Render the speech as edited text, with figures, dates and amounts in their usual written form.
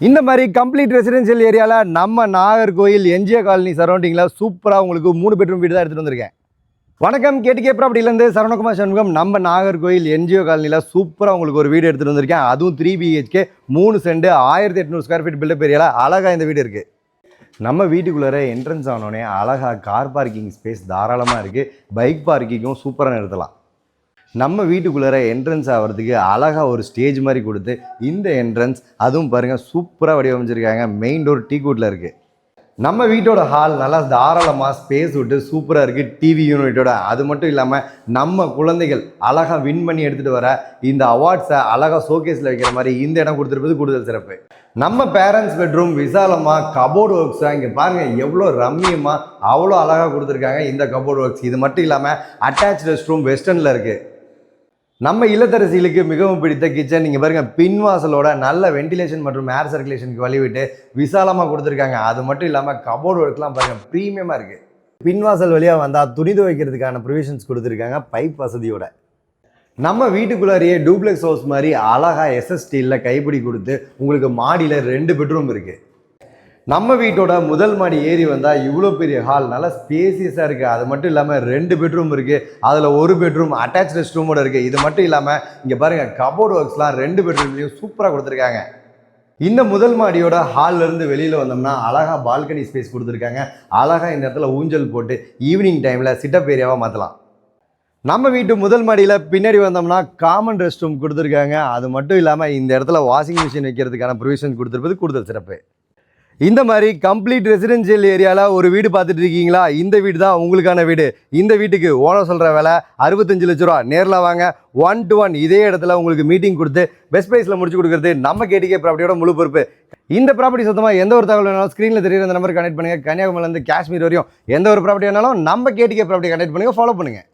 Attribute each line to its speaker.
Speaker 1: இந்த மாதிரி complete residential ஏரியாவில் நம்ம நாகர்கோயில் எம்ஜிஆர் காலனி சரௌண்டிங்கில் சூப்பராக உங்களுக்கு 3 பெட்ரூம் வீடு தான் எடுத்துகிட்டு வந்திருக்கேன். வணக்கம், கேட்டுக்கே ப்ராப்பர்ட்டிலேருந்து சரவணகுமார் சண்முகம். நம்ம நாகர்கோயில் எம்ஜிஆர் காலனியில் சூப்பராக உங்களுக்கு ஒரு வீடு எடுத்துகிட்டு வந்திருக்கேன். அதுவும் 3 BHK 3 cent 1800 square feet built up ஏரியாவில் அழகாக இந்த வீடு இருக்குது. நம்ம வீட்டுக்குள்ளே என்ட்ரன்ஸ் ஆனோடனே அழகாக கார் பார்க்கிங் ஸ்பேஸ் தாராளமாக இருக்குது. பைக் பார்க்கிங்கும் சூப்பராக நிறுத்தலாம். நம்ம வீட்டுக்குள்ளே என்ட்ரன்ஸ் ஆகிறதுக்கு அழகாக ஒரு ஸ்டேஜ் மாதிரி கொடுத்து இந்த என்ட்ரன்ஸ் அதுவும் பாருங்கள் சூப்பராக வடிவமைச்சிருக்காங்க. மெயின் டோர் டீக்வுட்டில் இருக்குது. நம்ம வீட்டோட ஹால் நல்லா தாராளமாக ஸ்பேஸ் விட்டு சூப்பராக இருக்குது. டிவி யூனிட்டோட அது மட்டும் இல்லாமல் நம்ம குழந்தைகள் அழகாக வின் பண்ணி எடுத்துகிட்டு வர இந்த அவார்ட்ஸை அழகாக ஷோகேஸில் வைக்கிற மாதிரி இந்த இடம் கொடுத்துருப்பது கூடுதல் சிறப்பு. நம்ம பேரண்ட்ஸ் பெட்ரூம் விசாலமாக கபோர்டு ஒர்க்ஸாக இங்கே பாருங்கள் எவ்வளோ ரம்மியமாக அவ்வளோ அழகாக கொடுத்துருக்காங்க இந்த கபோர்டு ஒர்க்ஸ். இது மட்டும் இல்லாமல் அட்டாச் ரெஸ்ட் ரூம் வெஸ்டர்னில் இருக்குது. நம்ம இல்லத்தரசிகளுக்கு மிகவும் பிடித்த கிச்சன். நீங்கள் பாருங்கள் பின்வாசலோட நல்ல வென்டிலேஷன் மற்றும் ஏர் சர்க்குலேஷனுக்கு வழிவிட்டு விசாலமாக கொடுத்துருக்காங்க. அது மட்டும் இல்லாமல் கபோர்டு ஒர்க்லாம் பாருங்கள் ப்ரீமியமாக இருக்குது. பின்வாசல் வழியாக வந்தால் துணி துவைக்கிறதுக்கான ப்ரொவிஷன்ஸ் கொடுத்துருக்காங்க பைப் வசதியோட. நம்ம வீட்டுக்குள்ளாரியே டூப்ளெக்ஸ் ஹவுஸ் மாதிரி அழகாக SSTயில் கைப்பிடி கொடுத்து உங்களுக்கு மாடியில் 2 பெட்ரூம் இருக்குது. நம்ம வீட்டோட முதல் மாடி ஏறி வந்தால் இவ்வளோ பெரிய ஹால் நல்லா ஸ்பேசியஸாக இருக்குது. அது மட்டும் இல்லாமல் 2 பெட்ரூம் இருக்குது. அதில் ஒரு பெட்ரூம் அட்டாச் ரெஸ்ட் ரூமோட இருக்குது. இது மட்டும் இல்லாமல் இங்கே பாருங்கள் கபோர்டு ஒர்க்ஸ்லாம் 2 பெட்ரூம்லேயும் சூப்பராக கொடுத்துருக்காங்க. இந்த முதல் மாடியோட ஹால்லேருந்து வெளியில் வந்தோம்னா அழகாக பால்கனி ஸ்பேஸ் கொடுத்துருக்காங்க. அழகாக இந்த இடத்துல ஊஞ்சல் போட்டு ஈவினிங் டைமில் சிட்டப் ஏரியாவாக மாற்றலாம். நம்ம வீட்டு முதல் மாடியில் பின்னாடி வந்தோம்னா காமன் ரெஸ்ட் ரூம் கொடுத்துருக்காங்க. அது மட்டும் இல்லாமல் இந்த இடத்துல வாஷிங் மிஷின் வைக்கிறதுக்கான ப்ரொவிஷன் கொடுத்துருப்பது கூடுதல் சிறப்பு. இந்த மாதிரி கம்ப்ளீட் ரெசிடென்ஷியல் ஏரியாவில் ஒரு வீடு பார்த்துட்டு இருக்கீங்களா? இந்த வீடு தான் உங்களுக்கான வீடு. இந்த வீட்டுக்கு ஓனர் சொல்கிற விலை 65 லட்ச ரூபா. நேரில் வாங்க, 1-to-1 இதே இடத்துல உங்களுக்கு மீட்டிங் கொடுத்து பெஸ்ட் ப்ரைஸில் முடிச்சு கொடுக்குறது நம்ம கேடிகே ப்ராப்பர்ட்டியோட முழு பொறுப்பு. இந்த ப்ராப்பர்ட்டி சொந்தமாக எந்த ஒரு தகவல் வேணாலும் ஸ்க்ரீனில் தெரியுற இந்த நம்பர் கனெக்ட் பண்ணுங்கள். கன்னியாகுமரிலேருந்து காஷ்மீர் வரையும் எந்த ஒரு ப்ராப்பர்ட்டி வேணாலும் நம்ம கேடிகே ப்ராப்பர்ட்டி கனெக்ட் பண்ணுங்கள், ஃபாலோ பண்ணுங்கள்.